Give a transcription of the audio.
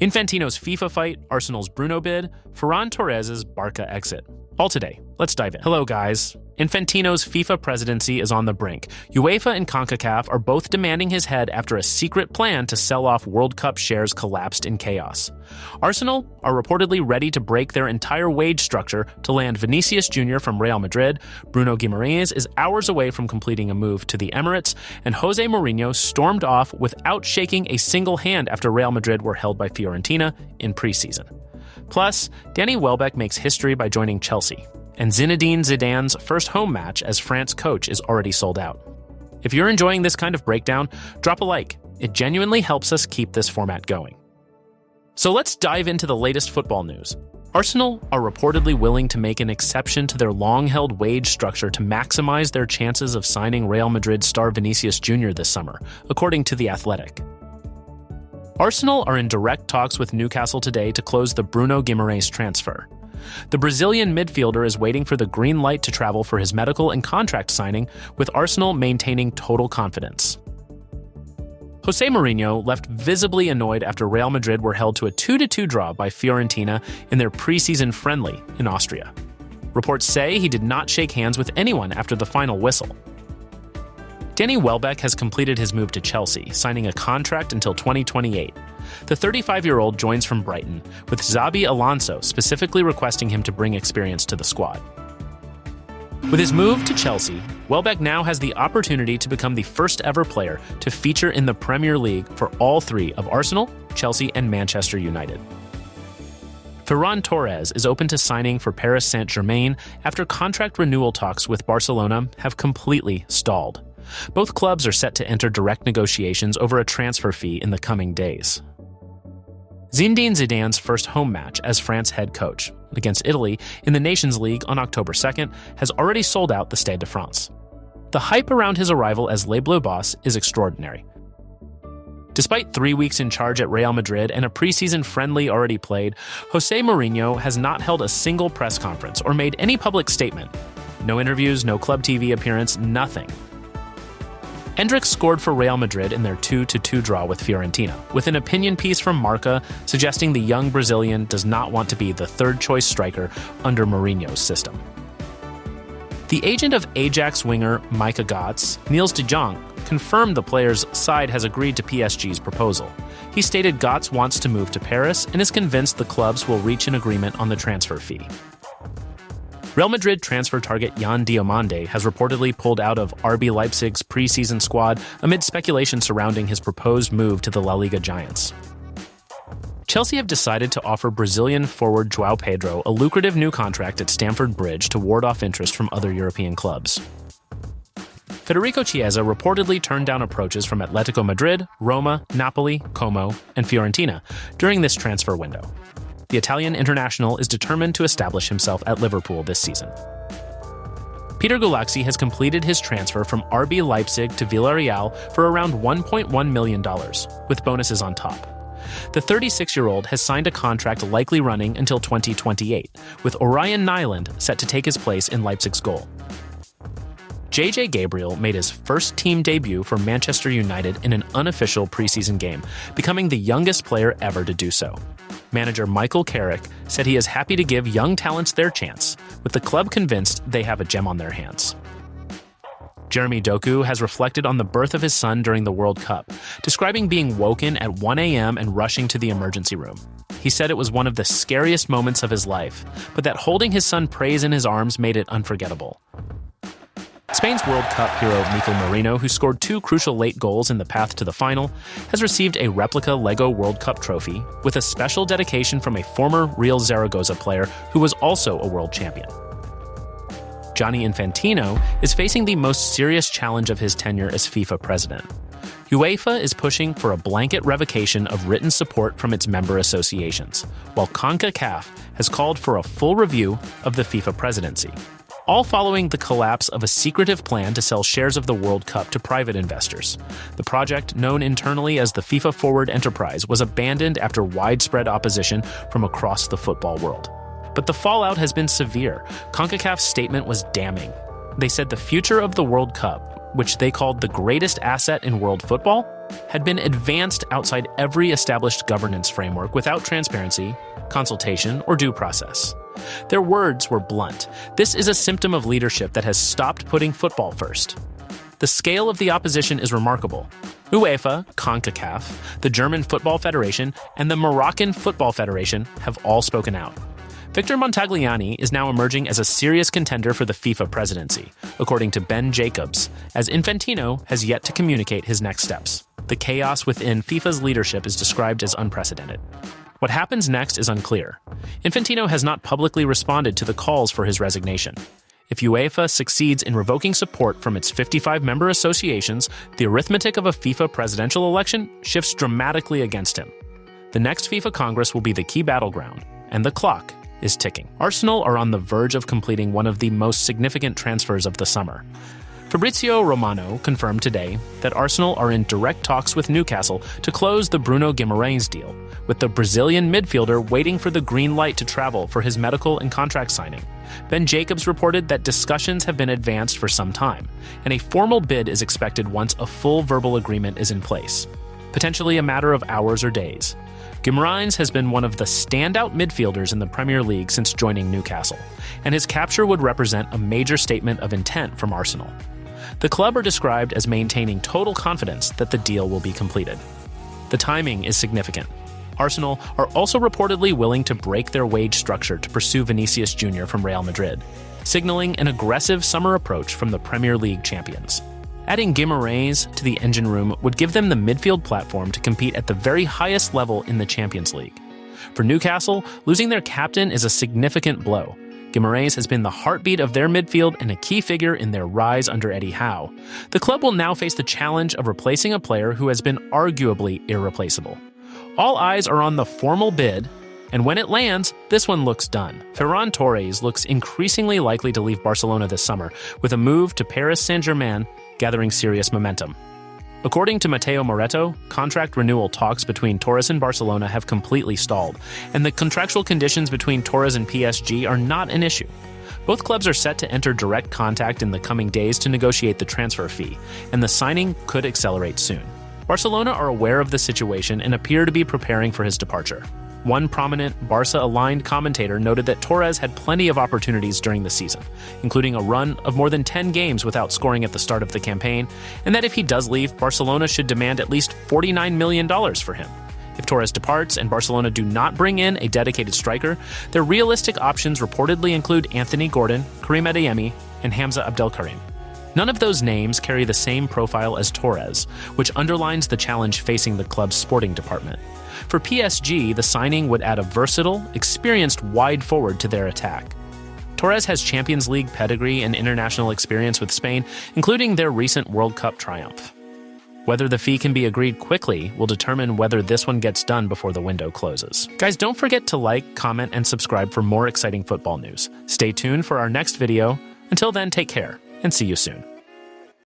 Infantino's FIFA fight, Arsenal's Bruno bid, Ferran Torres' Barca exit. All today. Let's dive in. Hello, guys. Infantino's FIFA presidency is on the brink. UEFA and CONCACAF are both demanding his head after a secret plan to sell off World Cup shares collapsed in chaos. Arsenal are reportedly ready to break their entire wage structure to land Vinícius Jr. from Real Madrid. Bruno Guimarães is hours away from completing a move to the Emirates, and Jose Mourinho stormed off without shaking a single hand after Real Madrid were held by Fiorentina in preseason. Plus, Danny Welbeck makes history by joining Chelsea, and Zinedine Zidane's first home match as France coach is already sold out. If you're enjoying this kind of breakdown, drop a like. It genuinely helps us keep this format going. So let's dive into the latest football news. Arsenal are reportedly willing to make an exception to their long-held wage structure to maximize their chances of signing Real Madrid star Vinícius Jr. this summer, according to The Athletic. Arsenal are in direct talks with Newcastle today to close the Bruno Guimarães transfer. The Brazilian midfielder is waiting for the green light to travel for his medical and contract signing, with Arsenal maintaining total confidence. Jose Mourinho left visibly annoyed after Real Madrid were held to a 2-2 draw by Fiorentina in their preseason friendly in Austria. Reports say he did not shake hands with anyone after the final whistle. Danny Welbeck has completed his move to Chelsea, signing a contract until 2028. The 35-year-old joins from Brighton, with Xabi Alonso specifically requesting him to bring experience to the squad. With his move to Chelsea, Welbeck now has the opportunity to become the first-ever player to feature in the Premier League for all three of Arsenal, Chelsea, and Manchester United. Ferran Torres is open to signing for Paris Saint-Germain after contract renewal talks with Barcelona have completely stalled. Both clubs are set to enter direct negotiations over a transfer fee in the coming days. Zinedine Zidane's first home match as France head coach, against Italy in the Nations League on October 2nd, has already sold out the Stade de France. The hype around his arrival as Les Bleus boss is extraordinary. Despite 3 weeks in charge at Real Madrid and a preseason friendly already played, Jose Mourinho has not held a single press conference or made any public statement. No interviews, no club TV appearance, nothing. Endrick scored for Real Madrid in their 2-2 draw with Fiorentina, with an opinion piece from Marca suggesting the young Brazilian does not want to be the third-choice striker under Mourinho'S system. The agent of Ajax winger Mika Godts, Niels de Jong, confirmed the player's side has agreed to PSG's proposal. He stated Godts wants to move to Paris and is convinced the clubs will reach an agreement on the transfer fee. Real Madrid transfer target Yan Diomandé has reportedly pulled out of RB Leipzig's preseason squad amid speculation surrounding his proposed move to the La Liga giants. Chelsea have decided to offer Brazilian forward Joao Pedro a lucrative new contract at Stamford Bridge to ward off interest from other European clubs. Federico Chiesa reportedly turned down approaches from Atletico Madrid, Roma, Napoli, Como, and Fiorentina during this transfer window. The Italian international is determined to establish himself at Liverpool this season. Peter Gulácsi has completed his transfer from RB Leipzig to Villarreal for around $1.1 million, with bonuses on top. The 36-year-old has signed a contract likely running until 2028, with Orion Nyland set to take his place in Leipzig's goal. JJ Gabriel made his first team debut for Manchester United in an unofficial preseason game, becoming the youngest player ever to do so. Manager Michael Carrick said he is happy to give young talents their chance, with the club convinced they have a gem on their hands. Jeremy Doku has reflected on the birth of his son during the World Cup, describing being woken at 1 a.m. and rushing to the emergency room. He said it was one of the scariest moments of his life, but that holding his son praise in his arms made it unforgettable. Spain's World Cup hero Mikel Merino, who scored 2 crucial late goals in the path to the final, has received a replica Lego World Cup trophy with a special dedication from a former Real Zaragoza player who was also a world champion. Gianni Infantino is facing the most serious challenge of his tenure as FIFA president. UEFA is pushing for a blanket revocation of written support from its member associations, while CONCACAF has called for a full review of the FIFA presidency. All following the collapse of a secretive plan to sell shares of the World Cup to private investors. The project, known internally as the FIFA Forward Enterprise, was abandoned after widespread opposition from across the football world. But the fallout has been severe. CONCACAF's statement was damning. They said the future of the World Cup, which they called the greatest asset in world football, had been advanced outside every established governance framework without transparency, consultation, or due process. Their words were blunt. This is a symptom of leadership that has stopped putting football first. The scale of the opposition is remarkable. UEFA, CONCACAF, the German Football Federation, and the Moroccan Football Federation have all spoken out. Victor Montagliani is now emerging as a serious contender for the FIFA presidency, according to Ben Jacobs, as Infantino has yet to communicate his next steps. The chaos within FIFA's leadership is described as unprecedented. What happens next is unclear. Infantino has not publicly responded to the calls for his resignation. If UEFA succeeds in revoking support from its 55 member associations, the arithmetic of a FIFA presidential election shifts dramatically against him. The next FIFA Congress will be the key battleground, and the clock is ticking. Arsenal are on the verge of completing one of the most significant transfers of the summer. Fabrizio Romano confirmed today that Arsenal are in direct talks with Newcastle to close the Bruno Guimarães deal, with the Brazilian midfielder waiting for the green light to travel for his medical and contract signing. Ben Jacobs reported that discussions have been advanced for some time, and a formal bid is expected once a full verbal agreement is in place, potentially a matter of hours or days. Guimarães has been one of the standout midfielders in the Premier League since joining Newcastle, and his capture would represent a major statement of intent from Arsenal. The club are described as maintaining total confidence that the deal will be completed. The timing is significant. Arsenal are also reportedly willing to break their wage structure to pursue Vinícius Jr. from Real Madrid, signaling an aggressive summer approach from the Premier League champions. Adding Guimarães to the engine room would give them the midfield platform to compete at the very highest level in the Champions League. For Newcastle, losing their captain is a significant blow. Guimarães has been the heartbeat of their midfield and a key figure in their rise under Eddie Howe. The club will now face the challenge of replacing a player who has been arguably irreplaceable. All eyes are on the formal bid, and when it lands, this one looks done. Ferran Torres looks increasingly likely to leave Barcelona this summer, with a move to Paris Saint-Germain gathering serious momentum. According to Mateo Moreto, contract renewal talks between Torres and Barcelona have completely stalled, and the contractual conditions between Torres and PSG are not an issue. Both clubs are set to enter direct contact in the coming days to negotiate the transfer fee, and the signing could accelerate soon. Barcelona are aware of the situation and appear to be preparing for his departure. One prominent Barca-aligned commentator noted that Torres had plenty of opportunities during the season, including a run of more than 10 games without scoring at the start of the campaign, and that if he does leave, Barcelona should demand at least $49 million for him. If Torres departs and Barcelona do not bring in a dedicated striker, their realistic options reportedly include Anthony Gordon, Karim Adeyemi, and Hamza Abdelkarim. None of those names carry the same profile as Torres, which underlines the challenge facing the club's sporting department. For PSG, the signing would add a versatile, experienced wide forward to their attack. Torres has Champions League pedigree and international experience with Spain, including their recent World Cup triumph. Whether the fee can be agreed quickly will determine whether this one gets done before the window closes. Guys, don't forget to like, comment, and subscribe for more exciting football news. Stay tuned for our next video. Until then, take care, and see you soon.